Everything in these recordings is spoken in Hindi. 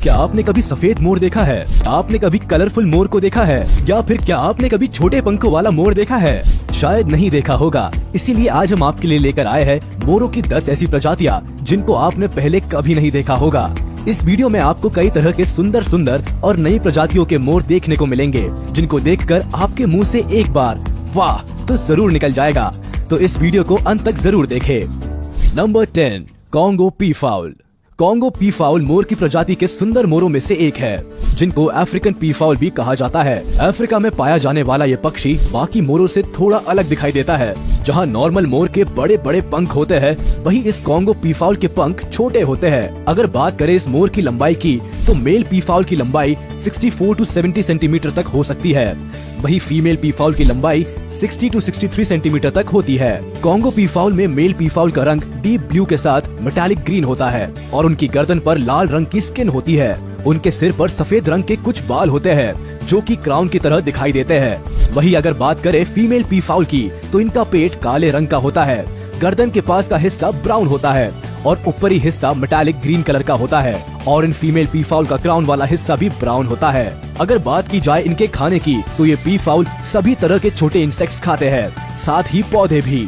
क्या आपने कभी सफेद मोर देखा है? आपने कभी कलरफुल मोर को देखा है? या फिर क्या आपने कभी छोटे पंखों वाला मोर देखा है? शायद नहीं देखा होगा। इसीलिए आज हम आपके लिए लेकर आए हैं मोरों की 10 ऐसी प्रजातियां जिनको आपने पहले कभी नहीं देखा होगा। इस वीडियो में आपको कई तरह के सुंदर सुंदर और नई प्रजातियों के मोर देखने को मिलेंगे, जिनको देखकर आपके मुंह से एक बार वाह तो जरूर निकल जाएगा। तो इस वीडियो को अंत तक जरूर देखें। Number 10, Congo peafowl. Congo peafowl मोर की प्रजाति के सुंदर मोरों में से एक है, जिनको अफ्रीकन पीफाउल भी कहा जाता है। अफ्रीका में पाया जाने वाला ये पक्षी बाकी मोरों से थोड़ा अलग दिखाई देता है। जहां नॉर्मल मोर के बड़े बड़े पंख होते हैं, वहीं इस कॉन्गो पीफाउल के पंख छोटे होते हैं। अगर बात करें इस मोर की लंबाई की, तो मेल पीफाउल की लंबाई 64 to 70 सेंटीमीटर तक हो सकती है, वही फीमेल पीफाउल की लंबाई 60 to 63 सेंटीमीटर तक होती है। कॉन्गो पीफाउल में मेल पीफाउल का रंग डीप ब्लू के साथ मेटालिक ग्रीन होता है और उनकी गर्दन पर लाल रंग की स्किन होती है। उनके सिर पर सफेद रंग के कुछ बाल होते हैं, जो कि क्राउन की तरह दिखाई देते हैं। वही अगर बात करें फीमेल पीफाउल की, तो इनका पेट काले रंग का होता है, गर्दन के पास का हिस्सा ब्राउन होता है और ऊपरी हिस्सा मेटालिक ग्रीन कलर का होता है, और इन फीमेल पीफाउल का क्राउन वाला हिस्सा भी ब्राउन होता है। अगर बात की जाए इनके खाने की, तो ये पीफाउल सभी तरह के छोटे इंसेक्ट्स खाते हैं, साथ ही पौधे भी।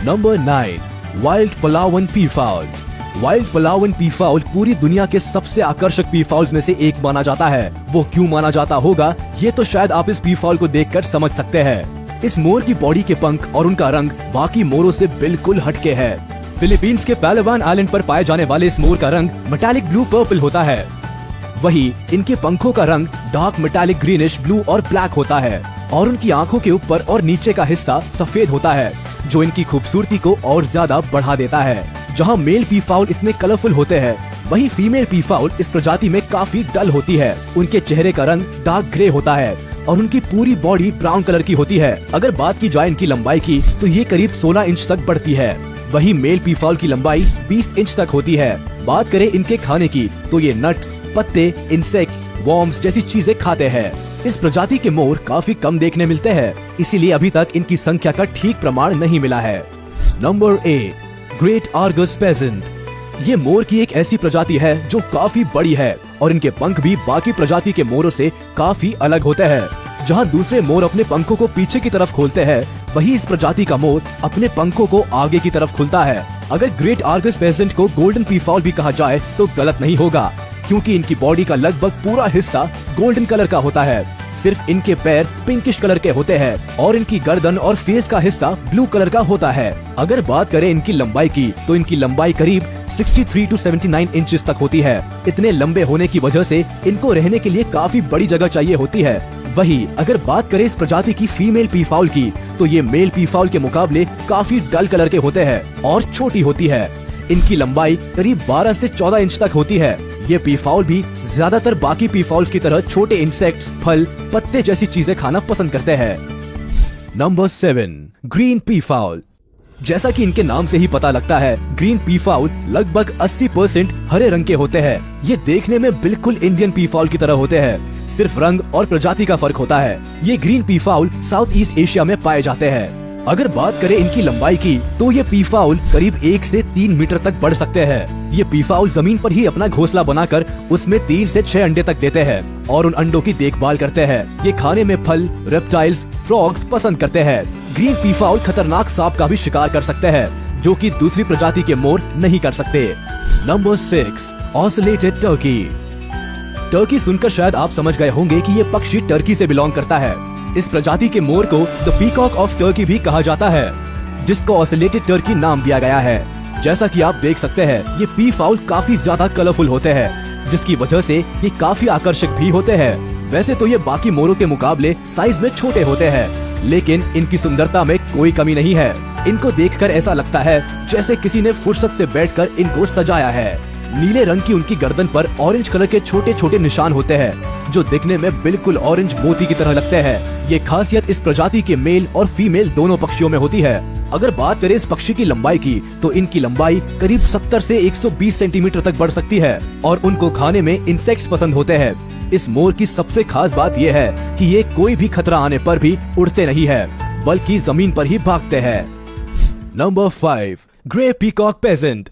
Number 9, wild Palawan peafowl. Wild Palawan peafowl पूरी दुनिया के सबसे आकर्षक पीफाउल्स में से एक माना जाता है। वो क्यों माना जाता होगा, ये तो शायद आप इस पीफाउल को देखकर समझ सकते हैं। इस मोर की बॉडी के पंख और उनका रंग बाकी मोरों से बिल्कुल हटके है। फिलीपींस के पैलावान आइलैंड पर पाए जाने वाले इस मोर का रंग मेटालिक ब्लू पर्पल होता है। वही इनके पंखों का रंग डार्क मेटालिक ग्रीनिश ब्लू और ब्लैक होता है, और उनकी आंखों के ऊपर और नीचे का हिस्सा सफेद होता है, जो इनकी खूबसूरती को और ज्यादा बढ़ा देता है। जहां मेल पीफाउल इतने कलरफुल होते हैं, वही फीमेल पीफाउल इस प्रजाति में काफी डल होती है। उनके चेहरे का रंग डार्क ग्रे होता है और उनकी पूरी बॉडी ब्राउन कलर की होती है। अगर बात की जाए इनकी लंबाई की, तो ये करीब 16 इंच तक बढ़ती है। वही मेल पीफाउल की लंबाई 20 इंच तक होती है। बात करें इनके खाने की, तो ये नट्स, पत्ते, इंसेक्ट्स, वॉर्म्स जैसी चीजें खाते हैं। इस प्रजाति के मोर काफी कम देखने मिलते हैं, इसीलिए अभी तक इनकी संख्या का ठीक प्रमाण नहीं मिला है। Number 8, great argus pheasant. ये मोर की एक ऐसी प्रजाति है जो काफी बड़ी है, और इनके पंख भी बाकी प्रजाति के मोरों से काफी अलग होते हैं। जहां दूसरे मोर अपने पंखों को पीछे की तरफ खोलते हैं, वही इस प्रजाति का मोर अपने पंखों को आगे की तरफ खुलता है। अगर ग्रेट आर्गस पेजेंट को गोल्डन पीफाउल भी कहा जाए तो गलत नहीं होगा, क्योंकि इनकी बॉडी का लगभग पूरा हिस्सा गोल्डन कलर का होता है। सिर्फ इनके पैर पिंकिश कलर के होते हैं और इनकी गर्दन और फेस का हिस्सा ब्लू कलर का होता है। अगर बात करें इनकी लंबाई की, तो इनकी लंबाई करीब 63 to 79 इंचेस तक होती है। इतने लंबे होने की वजह से इनको रहने के लिए काफी बड़ी जगह चाहिए होती है। वही अगर बात करें इस प्रजाति की फीमेल पीफाउल की, तो ये मेल पीफाउल के मुकाबले काफी डल कलर के होते हैं और छोटी होती है। इनकी लंबाई करीब 12 से 14 इंच तक होती है। ये पीफाउल भी ज्यादातर बाकी पीफाउल्स की तरह छोटे इंसेक्ट्स, फल, पत्ते जैसी चीजें खाना पसंद करते हैं। Number 7, green peafowl. जैसा कि इनके नाम से ही पता लगता है, ग्रीन पीफाउल लगभग 80% हरे रंग के होते हैं। ये देखने में बिल्कुल इंडियन पीफाउल की तरह होते हैं, सिर्फ रंग और प्रजाति का फर्क होता है। ये ग्रीन पीफाउल साउथ ईस्ट एशिया में पाए जाते हैं। अगर बात करें इनकी लंबाई की, तो ये पीफाउल करीब 1 से 3 मीटर तक बढ़ सकते हैं। ये पीफाउल जमीन पर ही अपना घोंसला बनाकर उसमें 3 से 6 अंडे तक देते हैं और उन अंडों की देखभाल करते हैं। ये खाने में फल, रेप्टाइल्स, फ्रॉग्स पसंद करते हैं। ग्रीन पीफाउल खतरनाक सांप का भी शिकार कर सकते हैं, जो कि दूसरी प्रजाति के मोर नहीं कर सकते। Number 6, oscillated Turkey. टर्की सुनकर शायद आप समझ गए होंगे कि ये पक्षी टर्की से बिलोंग करता है। इस प्रजाति के मोर को द पीकॉक ऑफ टर्की भी कहा जाता है, जिसको ऑसिलेटेड टर्की नाम दिया गया है। जैसा कि आप देख सकते हैं, ये पीफाउल काफी ज्यादा कलरफुल होते हैं, जिसकी वजह से ये काफी आकर्षक भी होते हैं। वैसे तो ये बाकी मोरों के मुकाबले साइज में छोटे होते हैं, लेकिन इनकी सुंदरता में कोई कमी नहीं है। इनको देखकर ऐसा लगता है जैसे किसी ने फुर्सत से बैठकर इनको सजाया है। नीले रंग की उनकी गर्दन पर ऑरेंज कलर के छोटे छोटे निशान होते हैं, जो दिखने में बिल्कुल ऑरेंज मोती की तरह लगते हैं। ये खासियत इस प्रजाति के मेल और फीमेल दोनों पक्षियों में होती है। अगर बात करें इस पक्षी की लंबाई की, तो इनकी लंबाई करीब 70 से 120 सेंटीमीटर तक बढ़ सकती है और उनको खाने में इंसेक्ट्स पसंद होते हैं। इस मोर की सबसे खास बात यह है कि ये कोई भी खतरा आने पर भी उड़ते नहीं है, बल्कि जमीन पर ही भागते हैं। Number 5, grey peacock pheasant.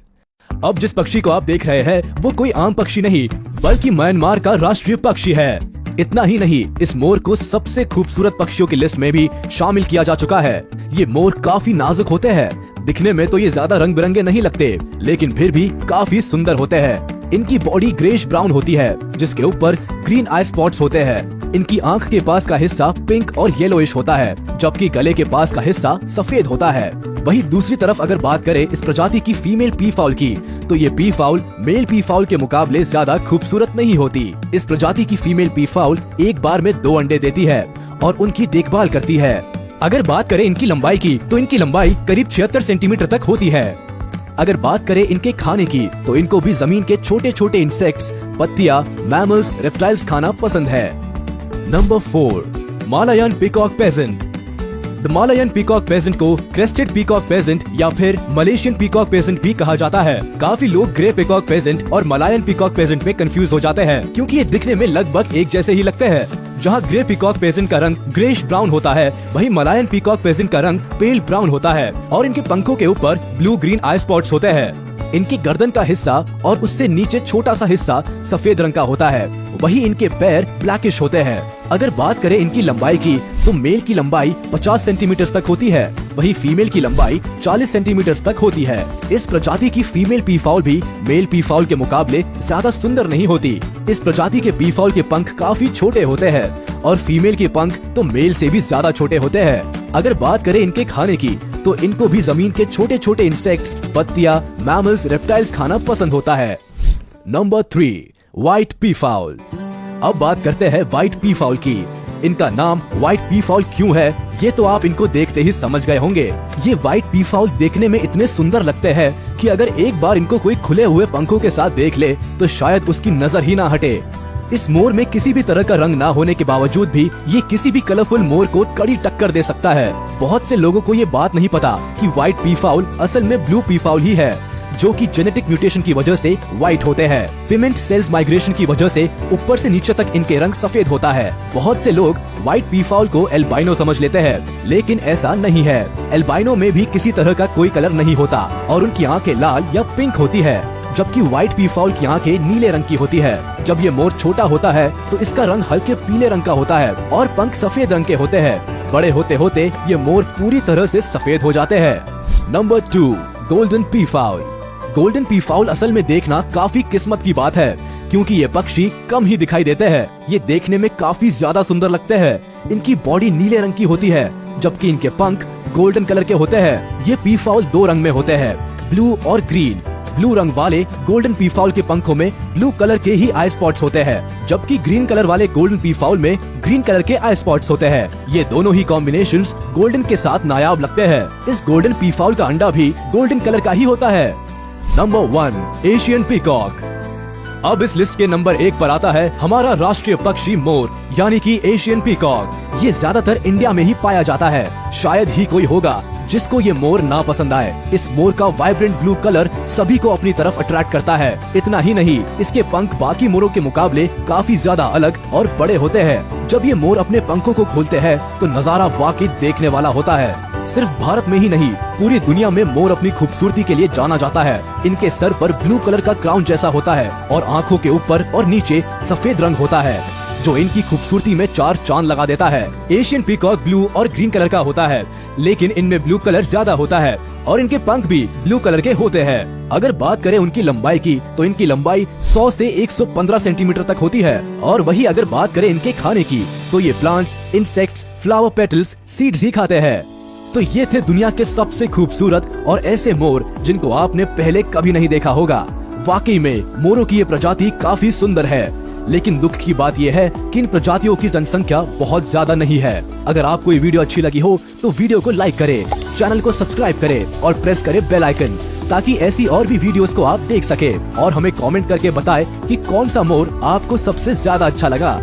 अब जिस पक्षी को आप देख रहे हैं वो कोई आम पक्षी नहीं बल्कि म्यांमार का राष्ट्रीय पक्षी है। इतना ही नहीं, इस मोर को सबसे खूबसूरत पक्षियों की लिस्ट में भी शामिल किया जा चुका है। ये मोर काफी नाजुक होते हैं। दिखने में तो ये ज्यादा रंग बिरंगे नहीं लगते, लेकिन फिर भी काफी सुंदर होते हैं। इनकी बॉडी ग्रेश ब्राउन होती है जिसके ऊपर ग्रीन आई स्पॉट्स होते हैं। इनकी आंख के पास का हिस्सा पिंक और येलोइश होता है, जबकि गले के पास का हिस्सा सफेद होता है। वहीं दूसरी तरफ अगर बात करें इस प्रजाति की फीमेल पी फाउल की, तो ये peafowl male peafowl के मुकाबले ज्यादा खूबसूरत नहीं होती। इस प्रजाति की फीमेल पी फाउल एक बार में 2 अंडे देती है और उनकी देखभाल करती है। अगर बात करें इनकी लंबाई की, तो इनकी लंबाई करीब 76 सेंटीमीटर तक होती है। अगर बात करें इनके खाने की, तो इनको भी जमीन के छोटे छोटे इंसेक्ट्स, पत्तियां, मैमल्स, रेप्टाइल्स खाना पसंद है। Number 4, Malayan peacock pheasant. The Malayan peacock pheasant को क्रेस्टेड पीकॉक पेजेंट या फिर मलेशियन पीकॉक पेजेंट भी कहा जाता है। काफी लोग ग्रे पीकॉक पेजेंट और मलायन पीकॉक पेजेंट में कंफ्यूज हो जाते हैं, क्योंकि ये दिखने में लगभग एक जैसे ही लगते हैं। जहाँ ग्रे पीकॉक पेजेंट का रंग ग्रेश ब्राउन होता है, वहीं मलायन पीकॉक पेजेंट का रंग पेल ब्राउन होता है और इनके पंखों के ऊपर ब्लू ग्रीन आई स्पॉट्स होते हैं। इनकी गर्दन का हिस्सा और उससे नीचे छोटा सा हिस्सा सफेद रंग का होता है, वहीं इनके पैर ब्लैकिश होते हैं। अगर बात करें इनकी लंबाई की, तो मेल की लंबाई 50 सेंटीमीटर तक होती है, वहीं फीमेल की लंबाई 40 सेंटीमीटर तक होती है। इस प्रजाति की फीमेल पी फाउल भी मेल पी फाउल के मुकाबले ज्यादा सुंदर नहीं होती। इस प्रजाति के पी फाउल के पंख काफी छोटे होते हैं और फीमेल के पंख तो मेल से भी ज्यादा छोटे होते हैं। अगर बात करें इनके खाने की, तो इनको भी जमीन के छोटे छोटे इंसेक्ट्स, पत्तियां, मैमल्स, रेप्टाइल्स खाना पसंद होता है। Number 3, white P foul. अब बात करते हैं व्हाइट पी फाउल की। इनका नाम व्हाइट पी फाउल क्यों है, ये तो आप इनको देखते ही समझ गए होंगे। ये व्हाइट पी फाउल देखने में इतने सुंदर लगते हैं कि अगर एक बार इनको कोई खुले हुए पंखों के साथ देख ले तो शायद उसकी नजर ही ना हटे। इस मोर में किसी भी तरह का रंग ना होने के बावजूद भी ये किसी भी कलरफुल मोर को कड़ी टक्कर दे सकता है। बहुत से लोगों को ये बात नहीं पता कि व्हाइट पी फाउल असल में ब्लू पी फाउल ही है, जो कि जेनेटिक म्यूटेशन की वजह से व्हाइट होते हैं। पिगमेंट सेल्स माइग्रेशन की वजह से ऊपर से नीचे तक इनके रंग सफेद होता है। बहुत से लोग व्हाइट पी फाउल को एल्बाइनो समझ लेते हैं, लेकिन ऐसा नहीं है। एल्बाइनो में भी किसी तरह का कोई कलर नहीं होता और उनकी आंखें लाल या पिंक होती है, जबकि व्हाइट पी फाउल की आंखें नीले रंग की होती है। जब ये मोर छोटा होता है तो इसका रंग हल्के पीले रंग का होता है और पंख सफेद रंग के होते हैं। बड़े होते होते ये मोर पूरी तरह से सफेद हो जाते हैं। Number 2, golden P foul. Golden P foul असल में देखना काफी किस्मत की बात है, क्योंकि ये पक्षी कम ही दिखाई देते हैं। ये देखने में काफी ज्यादा सुंदर लगते हैं। इनकी बॉडी नीले रंग की होती है, जबकि इनके पंख गोल्डन कलर के होते हैं। ये पी फाउल 2 रंग में होते हैं, ब्लू और ग्रीन। ब्लू रंग वाले गोल्डन पी फाउल के पंखों में ब्लू कलर के ही आई स्पॉट्स होते हैं, जबकि ग्रीन कलर वाले गोल्डन पी फाउल में ग्रीन कलर के आई स्पॉट्स होते हैं। ये दोनों ही कॉम्बिनेशंस गोल्डन के साथ नायाब लगते हैं। इस गोल्डन पी फाउल का अंडा भी गोल्डन कलर का ही होता है। Number 1, Asian peacock. अब इस लिस्ट के नंबर 1 पर आता है हमारा राष्ट्रीय पक्षी मोर, यानी कि एशियन पीकॉक। ये ज्यादातर इंडिया में ही पाया जाता है। शायद ही कोई होगा जिसको ये मोर ना पसंद आए। इस मोर का वाइब्रेंट ब्लू कलर सभी को अपनी तरफ अट्रैक्ट करता है। इतना ही नहीं, इसके पंख बाकी मोरों के मुकाबले काफी ज्यादा अलग और बड़े होते हैं। जब ये मोर अपने पंखों को खोलते हैं तो नजारा वाकई देखने वाला होता है। सिर्फ भारत में ही नहीं, पूरी दुनिया में मोर अपनी खूबसूरती के लिए जाना जाता है। इनके सर पर ब्लू कलर का क्राउन जैसा होता है और आँखों के ऊपर और नीचे सफेद रंग होता है, जो इनकी खूबसूरती में 4 चांद लगा देता है। एशियन पीकॉक ब्लू और ग्रीन कलर का होता है, लेकिन इनमें ब्लू कलर ज्यादा होता है और इनके पंख भी ब्लू कलर के होते हैं। अगर बात करें उनकी लंबाई की, तो इनकी लंबाई 100 से 115 सेंटीमीटर तक होती है। और वही अगर बात करें इनके खाने की, तो ये plants, insects, flower petals, seeds ही खाते हैं। तो ये थे दुनिया के सबसे खूबसूरत और ऐसे मोर जिनको आपने पहले कभी नहीं देखा होगा। वाकई में मोरों की ये प्रजाति काफी सुंदर है, लेकिन दुख की बात यह है कि इन प्रजातियों की जनसंख्या बहुत ज्यादा नहीं है। अगर आपको ये वीडियो अच्छी लगी हो तो वीडियो को लाइक करें, चैनल को सब्सक्राइब करें और प्रेस करें बेल आइकन, ताकि ऐसी और भी वीडियोस को आप देख सके। और हमें कमेंट करके बताएं कि कौन सा मोर आपको सबसे ज्यादा अच्छा लगा।